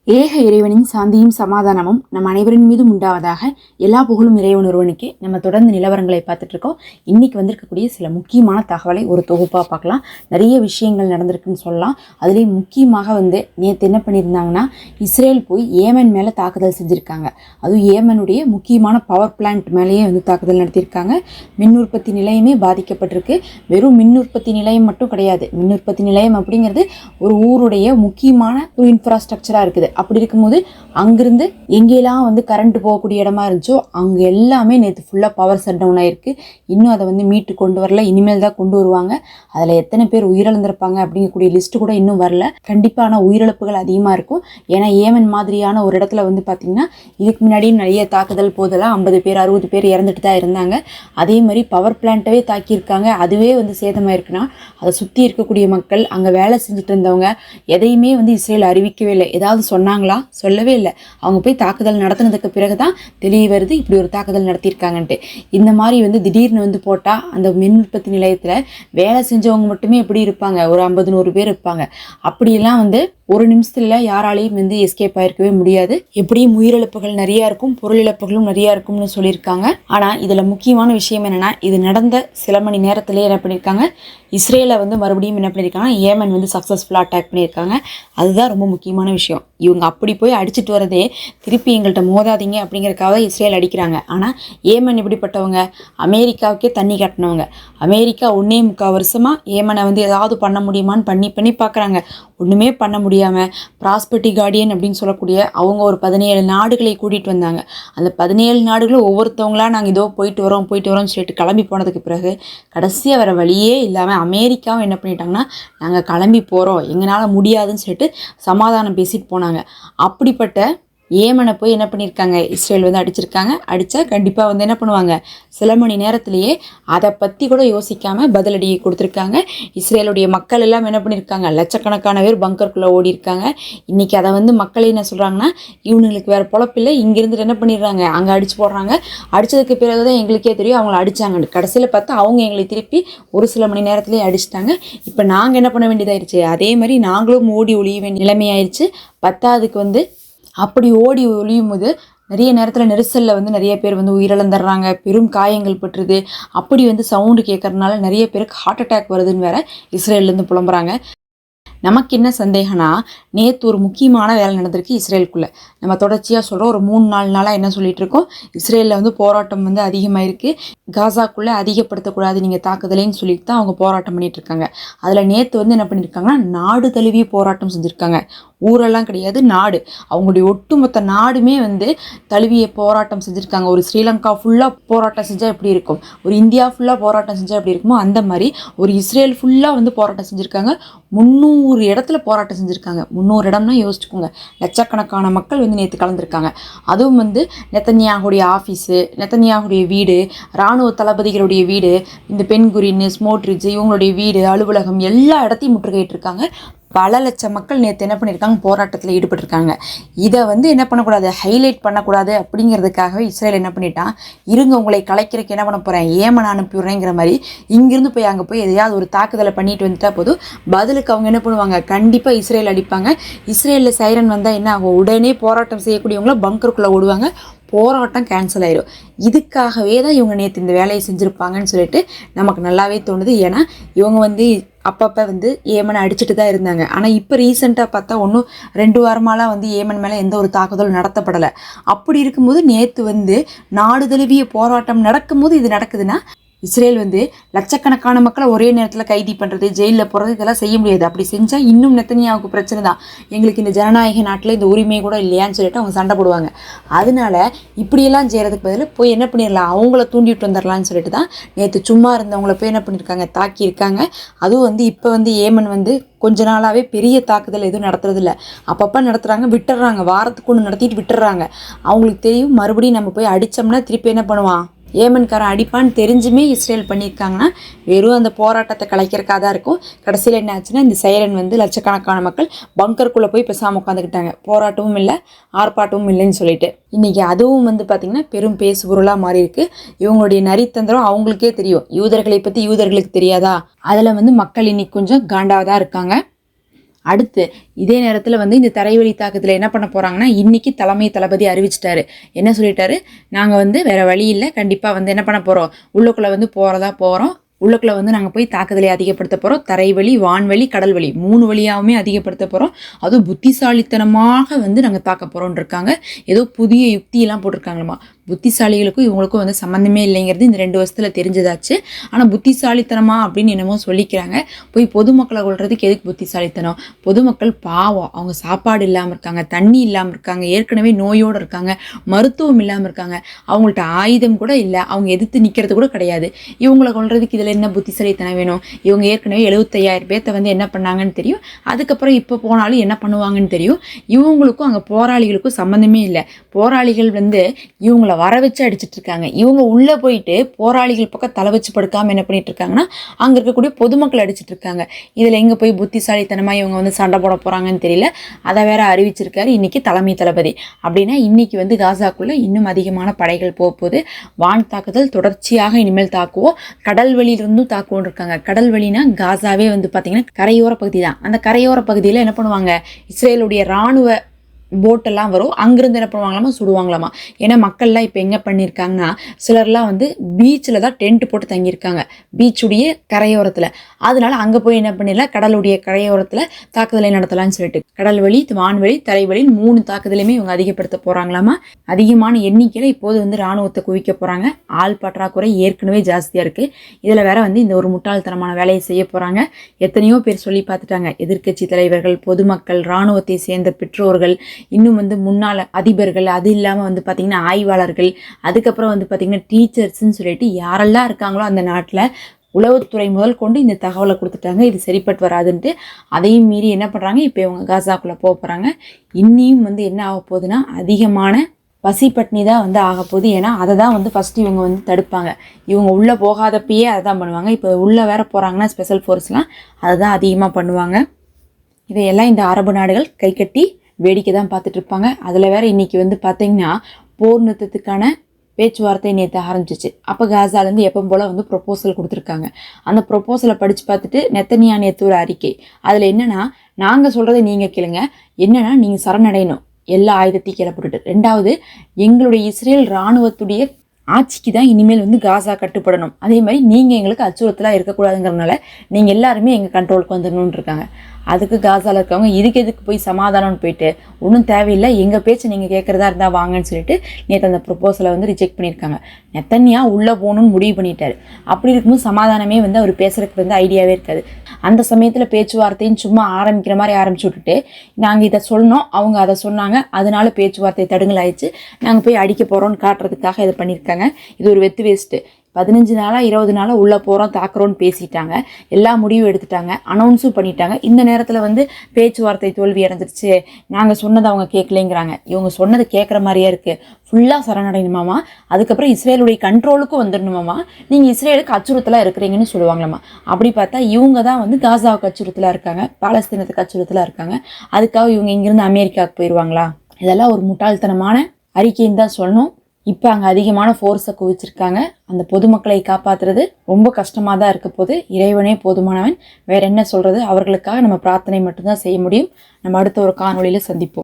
ஏக இறைவனின் சாந்தியும் சமாதானமும் நம் அனைவரின் மீதும் உண்டாவதாக. எல்லா புகழும் இறைவன் ஒருவனுக்கே. நம்ம தொடர்ந்து நிலவரங்களை பார்த்துட்டு இருக்கோம். இன்னைக்கு வந்திருக்கக்கூடிய சில முக்கியமான தகவலை ஒரு தொகுப்பாக பார்க்கலாம். நிறைய விஷயங்கள் நடந்திருக்குன்னு சொல்லலாம். அதுலேயும் முக்கியமாக நேற்று என்ன பண்ணியிருந்தாங்கன்னா, இஸ்ரேல் போய் ஏமன் மேலே தாக்குதல் செஞ்சுருக்காங்க. அதுவும் ஏமனுடைய முக்கியமான பவர் பிளான்ட் மேலேயே தாக்குதல் நடத்தியிருக்காங்க. மின் உற்பத்தி நிலையமே பாதிக்கப்பட்டிருக்கு. வெறும் மின் உற்பத்தி நிலையம் மட்டும் கிடையாது. மின் உற்பத்தி நிலையம் அப்படிங்கிறது ஒரு ஊருடைய முக்கியமான ஒரு இன்ஃப்ராஸ்ட்ரக்சராக இருக்குது. அப்படி இருக்கும்போது அங்கிருந்து எங்கெல்லாம் கரண்ட் போகக்கூடிய இடமா இருந்துச்சோ அங்கே எல்லாமே நேற்று ஃபுல்லாக பவர் ஷட் டவுன் ஆயிருக்கு. இன்னும் அதை மீட்டு கொண்டு வரல. இனிமேல் தான் கொண்டு வருவாங்க. அதில் எத்தனை பேர் உயிரிழந்திருப்பாங்க அப்படிங்கக்கூடிய லிஸ்ட்டு கூட இன்னும் வரல. கண்டிப்பான உயிரிழப்புகள் அதிகமாக இருக்கும். ஏன்னா ஏமன் மாதிரியான ஒரு இடத்துல பார்த்திங்கன்னா இதுக்கு முன்னாடியும் நிறைய தாக்குதல் போதெல்லாம் 50 பேர் 60 பேர் இறந்துட்டு தான் இருந்தாங்க. அதே மாதிரி பவர் பிளான்ட்டவே தாக்கியிருக்காங்க. அதுவே சேதமாயிருக்குன்னா அதை சுற்றி இருக்கக்கூடிய மக்கள், அங்கே வேலை செஞ்சுட்டு இருந்தவங்க எதையுமே இஸ்ரேல் அறிவிக்கவே இல்லை. ஏதாவது சொன்னாங்களா? சொல்லவே இல்லை. அவங்க போய் தாக்குதல் நடத்தினதுக்கு பிறகு தான் தெரிய வருது இப்படி ஒரு தாக்குதல் நடத்தியிருக்காங்கன்ட்டு. இந்த மாதிரி திடீர்னு போட்டால் அந்த மின் உற்பத்தி நிலையத்தில் வேலை செஞ்சவங்க மட்டுமே எப்படி இருப்பாங்க? ஒரு 50-100 பேர் இருப்பாங்க. அப்படியெல்லாம் ஒரு நிமிஷத்துல யாராலையும் எஸ்கேப் ஆயிருக்கவே முடியாது. எப்படியும் உயிரிழப்புகள் நிறையா இருக்கும், பொருள் இழப்புகளும் நிறையா இருக்கும்னு சொல்லியிருக்காங்க. ஆனால் இதில் முக்கியமான விஷயம் என்னென்னா, இது நடந்த சில மணி நேரத்திலே என்ன பண்ணியிருக்காங்க, இஸ்ரேலை மறுபடியும் என்ன பண்ணியிருக்காங்க, ஏமன் சக்ஸஸ்ஃபுல்லாக அட்டாக் பண்ணியிருக்காங்க. அதுதான் ரொம்ப முக்கியமான விஷயம். இவங்க அப்படி போய் அடிச்சுட்டு வரதே திருப்பி எங்கள்கிட்ட மோதாதீங்க அப்படிங்கிறதுக்காக இஸ்ரேல் அடிக்கிறாங்க. ஆனால் ஏமன் எப்படிப்பட்டவங்க? அமெரிக்காவுக்கே தண்ணி காட்டினவங்க. அமெரிக்கா 1.25 வருஷமாக ஏமனை ஏதாவது பண்ண முடியுமான்னு பண்ணி பார்க்குறாங்க. ஒன்றுமே பண்ண முடியாமல் ப்ராஸ்பெரிட்டி கார்டியன் அப்படின்னு சொல்லக்கூடிய அவங்க ஒரு 17 நாடுகளை கூட்டிகிட்டு வந்தாங்க. அந்த 17 நாடுகளும் ஒவ்வொருத்தவங்களா நாங்கள் இதோ போயிட்டு வரோம்னு சொல்லிட்டு கிளம்பி போனதுக்கு பிறகு கடைசியாக வேறு வழியே இல்லாமல் அமெரிக்காவும் என்ன பண்ணிட்டாங்கன்னா, நாங்கள் கிளம்பி போகிறோம், எங்களால் முடியாதுன்னு சொல்லிட்டு சமாதானம் பேசிட்டு போனாங்க. அப்படிப்பட்ட ஏமனை போய் என்ன பண்ணியிருக்காங்க, இஸ்ரேல் அடிச்சிருக்காங்க. அடித்தா கண்டிப்பாக என்ன பண்ணுவாங்க, சில மணி நேரத்திலேயே அதை பற்றி கூட யோசிக்காமல் பதிலடியை கொடுத்துருக்காங்க. இஸ்ரேலுடைய மக்கள் எல்லாம் என்ன பண்ணியிருக்காங்க, லட்சக்கணக்கான பேர் பங்கருக்குள்ளே ஓடி இருக்காங்க. இன்றைக்கி அதை மக்கள் என்ன சொல்கிறாங்கன்னா, இவனுங்களுக்கு வேறு பொழப்பில்லை, இங்கேருந்து என்ன பண்ணிடுறாங்க, அங்கே அடிச்சு போடுறாங்க. அடித்ததுக்கு பிறகு தான் எங்களுக்கே தெரியும் அவங்கள அடித்தாங்க. கடைசியில் பார்த்தா அவங்க எங்களை திருப்பி ஒரு சில மணி நேரத்துலேயே அடிச்சிட்டாங்க. இப்போ நாங்கள் என்ன பண்ண வேண்டியதாயிருச்சு, அதே மாதிரி நாங்களும் ஓடி ஒழிய வேண்டிய நிலைமையாயிருச்சு. பத்தாவதுக்கு அப்படி ஓடி ஒழியும் போது நிறைய நேரத்தில் நெரிசலில் நிறைய பேர் உயிரிழந்துடுறாங்க, பெரும் காயங்கள் பட்டுருது. அப்படி சவுண்டு கேட்கறதுனால நிறைய பேருக்கு ஹார்ட் அட்டாக் வருதுன்னு வேற இஸ்ரேல்லேருந்து புலம்புறாங்க. நமக்கு என்ன சந்தேகம்னா, நேற்று ஒரு முக்கியமான வேலை நடந்திருக்கு இஸ்ரேலுக்குள்ளே. நம்ம தொடர்ச்சியாக சொல்கிறோம், ஒரு 3-4 நாளாக என்ன சொல்லிட்டு இருக்கோம், இஸ்ரேலில் போராட்டம் அதிகமாக இருக்குது, காசாக்குள்ளே அதிகப்படுத்தக்கூடாது நீங்கள் தாக்குதலைன்னு சொல்லிட்டு தான் அவங்க போராட்டம் பண்ணிகிட்டு இருக்காங்க. அதில் நேற்று என்ன பண்ணியிருக்காங்கன்னா, நாடு தழுவிய போராட்டம் செஞ்சுருக்காங்க. ஊரெல்லாம் கிடையாது, நாடு, அவங்களுடைய ஒட்டுமொத்த நாடுமே தழுவிய போராட்டம் செஞ்சுருக்காங்க. ஒரு ஸ்ரீலங்கா ஃபுல்லாக போராட்டம் செஞ்சால் எப்படி இருக்கும், ஒரு இந்தியா ஃபுல்லாக போராட்டம் செஞ்சால் எப்படி இருக்குமோ அந்த மாதிரி ஒரு இஸ்ரேல் ஃபுல்லாக போராட்டம் செஞ்சுருக்காங்க. 300 இடத்துல போராட்டம் செஞ்சுருக்காங்க. 300 இடம்னா யோசிச்சுக்கோங்க, லட்சக்கணக்கான மக்கள் நேற்று கலந்துருக்காங்க. அதுவும் நெத்தன்யாகுடைய ஆஃபீஸு, நெத்தன்யாகுடைய வீடு, இராணுவ தளபதிகளுடைய வீடு, இந்த பென்குரின், ஸ்மோட்ரிட்ஜ் இவங்களுடைய வீடு, அலுவலகம் எல்லா இடத்தையும் முற்றுகையிட்டு இருக்காங்க. பல லட்சம் மக்கள் நேற்று என்ன பண்ணியிருக்காங்க, போராட்டத்தில் ஈடுபட்டிருக்காங்க. இதை என்ன பண்ணக்கூடாது, ஹைலைட் பண்ணக்கூடாது அப்படிங்கிறதுக்காகவே இஸ்ரேல் என்ன பண்ணிட்டான், இருங்க உங்களை கலைக்கிறதுக்கு என்ன பண்ண போகிறேன், ஏமன் அனுப்பிடுறேங்கிற மாதிரி இங்கிருந்து போய் அங்கே போய் எதையாவது ஒரு தாக்குதலை பண்ணிட்டு வந்துட்டா போதும், பதிலுக்கு அவங்க என்ன பண்ணுவாங்க, கண்டிப்பாக இஸ்ரேல் அடிப்பாங்க. இஸ்ரேலில் சைரன் வந்தால் என்ன ஆகும், உடனே போராட்டம் செய்யக்கூடியவங்கள பங்கருக்குள்ளே ஓடுவாங்க, போராட்டம் கேன்சல் ஆயிடும். இதுக்காகவே தான் இவங்க நேற்று இந்த வேலையை செஞ்சுருப்பாங்கன்னு சொல்லிட்டு நமக்கு நல்லாவே தோணுது. ஏன்னா இவங்க அப்பப்போ ஏமனை அடிச்சுட்டு தான் இருந்தாங்க. ஆனால் இப்போ ரீசெண்டாக பார்த்தா ஒன்றும் 2 வாரமாலாம் ஏமன் மேலே எந்த ஒரு தாக்குதலும் நடத்தப்படலை. அப்படி இருக்கும்போது நேற்று நாடு தழுவிய போராட்டம் நடக்கும்போது இது நடக்குதுன்னா, இஸ்ரேல் லட்சக்கணக்கான மக்களை ஒரே நேரத்தில் கைதி பண்ணுறது, ஜெயிலில் போடுறது, இதெல்லாம் செய்ய முடியாது. அப்படி செஞ்சால் இன்னும் நெத்தன்யாவுக்கு பிரச்சனை தான். எங்களுக்கு இந்த ஜனநாயக நாட்டில் இந்த உரிமை கூட இல்லையான்னு சொல்லிட்டு அவங்க சண்டை போடுவாங்க. அதனால இப்படியெல்லாம் செய்கிறதுக்கு பதில் போய் என்ன பண்ணிடலாம், அவங்கள தூண்டிவிட்டு வந்துடலான்னு சொல்லிட்டு தான் நேற்று சும்மா இருந்தவங்கள போய் என்ன பண்ணியிருக்காங்க, தாக்கியிருக்காங்க. அதுவும் இப்போ ஏமன் கொஞ்ச நாளாகவே பெரிய தாக்குதல் எதுவும் நடத்துறதில்ல, அப்பப்போ நடத்துகிறாங்க, விட்டுடுறாங்க, வாரத்துக்கு ஒன்று நடத்திட்டு விட்டுடுறாங்க. அவங்களுக்கு தெரியும் மறுபடியும் நம்ம போய் அடித்தோம்னா திருப்பி என்ன பண்ணுவான், ஏமன்காரன் அடிப்பான்னு தெரிஞ்சுமே இஸ்ரேல் பண்ணியிருக்காங்கன்னா வெறும் அந்த போராட்டத்தை கலைக்கிறக்காக தான் இருக்கும். கடைசியில் என்ன ஆச்சுன்னா, இந்த சைரன் லட்சக்கணக்கான மக்கள் பங்கருக்குள்ளே போய் பேசாமல் உட்காந்துக்கிட்டாங்க. போராட்டமும் இல்லை, ஆர்ப்பாட்டமும் இல்லைன்னு சொல்லிட்டு. இன்றைக்கி அதுவும் பார்த்திங்கன்னா பெரும் பேசு பொருளாக மாறி இருக்கு. இவங்களுடைய நரித்தந்திரம் அவங்களுக்கே தெரியும். யூதர்களை பற்றி யூதர்களுக்கு தெரியாதா? அதில் மக்கள் இன்னைக்கு கொஞ்சம் காண்டாக தான் இருக்காங்க. அடுத்து இதே நேரத்தில் வந்து இந்த தரைவழி தாக்குதலில் என்ன பண்ண போகிறாங்கன்னா இன்றைக்கி தலைமை தளபதி அறிவிச்சிட்டாரு. என்ன சொல்லிட்டாரு, நாங்கள் வந்து வேறு வழி இல்லை, கண்டிப்பாக வந்து என்ன பண்ண போகிறோம், உள்ளுக்குள்ளே வந்து போகிறோம், உள்ளுக்குள்ளே வந்து நாங்கள் போய் தாக்குதலை அதிகப்படுத்த போகிறோம். தரைவழி, வான்வழி, கடல் வழி 3 வழியாகவுமே அதிகப்படுத்த போகிறோம். அதுவும் புத்திசாலித்தனமாக வந்து நாங்கள் தாக்க போகிறோன்னு இருக்காங்க. ஏதோ புதிய யுக்தியெல்லாம் போட்டிருக்காங்களாமா. புத்திசாலிகளுக்கும் இவங்களுக்கும் வந்து சம்மந்தமே இல்லைங்கிறது இந்த 2 வருஷத்தில் தெரிஞ்சதாச்சு. ஆனால் புத்திசாலித்தனமா அப்படின்னு என்னமோ சொல்லிக்கிறாங்க. போய் பொதுமக்களை கொள்றதுக்கு எதுக்கு புத்திசாலித்தனம்? பொதுமக்கள் பாவம், அவங்க சாப்பாடு இல்லாமல் இருக்காங்க, தண்ணி இல்லாமல் இருக்காங்க, ஏற்கனவே நோயோடு இருக்காங்க, மருத்துவம் இல்லாமல் இருக்காங்க, அவங்கள்ட்ட ஆயுதம் கூட இல்லை, அவங்க எதிர்த்து நிற்கிறது கூட கிடையாது. இவங்களை கொள்றதுக்கு இதில் என்ன புத்திசாலித்தனம் வேணும்? இவங்க ஏற்கனவே 75,000 பேர்த்த வந்து என்ன பண்ணாங்கன்னு தெரியும். அதுக்கப்புறம் இப்போ போனாலும் என்ன பண்ணுவாங்கன்னு தெரியும். இவங்களுக்கும் அங்கே போராளிகளுக்கும் சம்மந்தமே இல்லை. போராளிகள் வந்து இவங்கள வர வச்சு அடிச்சிட்டு இருக்காங்க. இவங்க உள்ளே போயிட்டு போராளிகள் பக்கம் தலை வச்சு படுக்காமல் என்ன பண்ணிட்டு இருக்காங்கன்னா அங்கே இருக்கக்கூடிய பொதுமக்கள் அடிச்சிட்டு இருக்காங்க. இதில் எங்கே போய் புத்திசாலித்தனமாக இவங்க வந்து சண்டை போட போகிறாங்கன்னு தெரியல. அதை வேற அறிவிச்சிருக்காரு இன்னைக்கு தலைமை தளபதி. அப்படின்னா இன்னைக்கு வந்து காசாக்குள்ளே இன்னும் அதிகமான படைகள் போகுது. வான் தாக்குதல் தொடர்ச்சியாக இனிமேல் தாக்குவோம், கடல் வழியிலிருந்தும் தாக்குவோம் இருக்காங்க. கடல் வழினா காசாவே வந்து பார்த்தீங்கன்னா கரையோர பகுதி தான். அந்த கரையோர பகுதியில் என்ன பண்ணுவாங்க, இஸ்ரேலுடைய இராணுவ போட்டெல்லாம் வரும், அங்கிருந்து என்ன பண்ணுவாங்களாமா, சுடுவாங்களாமா. ஏன்னா மக்கள்லாம் இப்போ எங்கே பண்ணியிருக்காங்கன்னா சிலர்லாம் வந்து பீச்சில் தான் டென்ட் போட்டு தங்கியிருக்காங்க, பீச்சுடைய கரையோரத்தில். அதனால அங்கே போய் என்ன பண்ணிடலாம், கடலுடைய கரையோரத்தில் தாக்குதலை நடத்தலாம்னு சொல்லிட்டு கடல் வழி, வான்வழி, தரைவழி 3 தாக்குதலையுமே இவங்க அதிகப்படுத்த போகிறாங்களாமா. அதிகமான எண்ணிக்கையில் இப்போது வந்து இராணுவத்தை குவிக்க போகிறாங்க. ஆள் பற்றாக்குறை ஏற்கனவே ஜாஸ்தியாக இருக்குது. இதில் வேற வந்து இந்த ஒரு முட்டாள்தனமான வேலையை செய்ய போகிறாங்க. எத்தனையோ பேர் சொல்லி பார்த்துட்டாங்க. எதிர்க்கட்சி தலைவர்கள், பொதுமக்கள், இராணுவத்தை சேர்ந்த பெற்றோர்கள், இன்னும் வந்து முன்னாள் அதிபர்கள், அது இல்லாமல் வந்து பார்த்திங்கன்னா ஆய்வாளர்கள், அதுக்கப்புறம் வந்து பார்த்திங்கன்னா டீச்சர்ஸ்ன்னு சொல்லிட்டு யாரெல்லாம் இருக்காங்களோ அந்த நாட்டில் உளவுத்துறை முதல் கொண்டு இந்த தகவலை கொடுத்துட்டாங்க. இது சரிப்பட்டு வராதுன்ட்டு அதையும் மீறி என்ன பண்ணுறாங்க, இப்போ இவங்க காசாக்குள்ளே போக போகிறாங்க. இன்னியும் வந்து என்ன ஆக போகுதுன்னா அதிகமான பசி பட்னி தான் வந்து ஆக போகுது. ஏன்னா அதை தான் வந்து ஃபஸ்ட்டு இவங்க வந்து தடுப்பாங்க. இவங்க உள்ளே போகாதப்பயே அதை தான் பண்ணுவாங்க. இப்போ உள்ளே வேற போகிறாங்கன்னா ஸ்பெஷல் ஃபோர்ஸ்லாம் அதை தான் அதிகமாக பண்ணுவாங்க. இதையெல்லாம் இந்த அரபு நாடுகள் கை கட்டி வேடிக்கை தான் பார்த்துட்டு இருப்பாங்க. அதில் வேற இன்னைக்கு வந்து பார்த்தீங்கன்னா போர் நிறுத்தத்துக்கான பேச்சுவார்த்தை நேற்று ஆரம்பிச்சிச்சு. அப்போ காசாலேருந்து எப்போ போல் வந்து ப்ரொப்போசல் கொடுத்துருக்காங்க. அந்த ப்ரொப்போசலை படித்து பார்த்துட்டு நெத்தனியா நேற்று ஒரு அறிக்கை, அதில் என்னென்னா, நாங்கள் சொல்கிறத நீங்கள் கேளுங்க, என்னென்னா நீங்கள் சரணடையணும், எல்லா ஆயுதத்தையும் கீழே போட்டுட்டு. 2வது, எங்களுடைய இஸ்ரேல் இராணுவத்துடைய ஆட்சிக்கு தான் இனிமேல் வந்து காசா கட்டுப்படணும். அதே மாதிரி நீங்கள் எங்களுக்கு அச்சுறுத்தலாக இருக்கக்கூடாதுங்கிறதுனால நீங்கள் எல்லாருமே எங்கள் கண்ட்ரோலுக்கு வந்துடணுன்னு இருக்காங்க. அதுக்கு காசாவில் இருக்கவங்க இதுக்கு எதுக்கு போய் சமாதானம்னு போயிட்டு ஒன்றும் தேவையில்லை, எங்கள் பேச்சு நீங்கள் கேட்குறதா இருந்தால் வாங்கன்னு சொல்லிட்டு நேற்று அந்த ப்ரொப்போசலை வந்து ரிஜெக்ட் பண்ணியிருக்காங்க. நெத்தனியா உள்ளே போகணுன்னு முடிவு பண்ணிட்டாரு. அப்படி இருக்கும்போது சமாதானமே வந்து அவர் பேசுறதுக்கு வந்து ஐடியாவே இருக்காது. அந்த சமயத்தில் பேச்சுவார்த்தைன்னு சும்மா ஆரம்பிக்கிற மாதிரி ஆரம்பிச்சு விட்டுட்டு, நாங்கள் இதை சொன்னோம், அவங்க அதை சொன்னாங்க, அதனால பேச்சுவார்த்தை தடுங்கலாயிடுச்சு, நாங்கள் போய் அடிக்க போகிறோன்னு காட்டுறதுக்காக இதை பண்ணியிருக்காங்க. இது ஒரு வெத்து வேஸ்ட்டு. 15 நாளாக 20 நாளாக உள்ளே போகிறோம், தாக்குறோன்னு பேசிட்டாங்க, எல்லா முடிவும் எடுத்துட்டாங்க, அனௌன்ஸும் பண்ணிட்டாங்க. இந்த நேரத்தில் வந்து பேச்சுவார்த்தை தோல்வி அடைஞ்சிருச்சு, நாங்கள் சொன்னதை அவங்க கேட்கலைங்கிறாங்க. இவங்க சொன்னதை கேட்குற மாதிரியே இருக்குது. ஃபுல்லாக சரணடையணுமாமா, அதுக்கப்புறம் இஸ்ரேலுடைய கண்ட்ரோலுக்கும் வந்துடணுமாமா, நீங்கள் இஸ்ரேலுக்கு அச்சுறுத்தலாக இருக்கிறீங்கன்னு சொல்லுவாங்களாமா. அப்படி பார்த்தா இவங்க தான் வந்து காசாவுக்கு அச்சுறுத்தலாக இருக்காங்க, பாலஸ்தீனத்துக்கு அச்சுறுத்தலாக இருக்காங்க. அதுக்காக இவங்க இங்கேருந்து அமெரிக்காவுக்கு போயிடுவாங்களா? இதெல்லாம் ஒரு முட்டாள்தனமான அறிக்கைன்னு தான் சொல்லணும். இப்போ அங்கே அதிகமான ஃபோர்ஸை குவிச்சிருக்காங்க. அந்த பொதுமக்களை காப்பாற்றுறது ரொம்ப கஷ்டமாக தான் இருக்க போது. இறைவனே போதுமானவன், வேற என்ன சொல்கிறது? அவர்களுக்காக நம்ம பிரார்த்தனை மட்டும்தான் செய்ய முடியும். நம்ம அடுத்த ஒரு காணொளியில் சந்திப்போம்.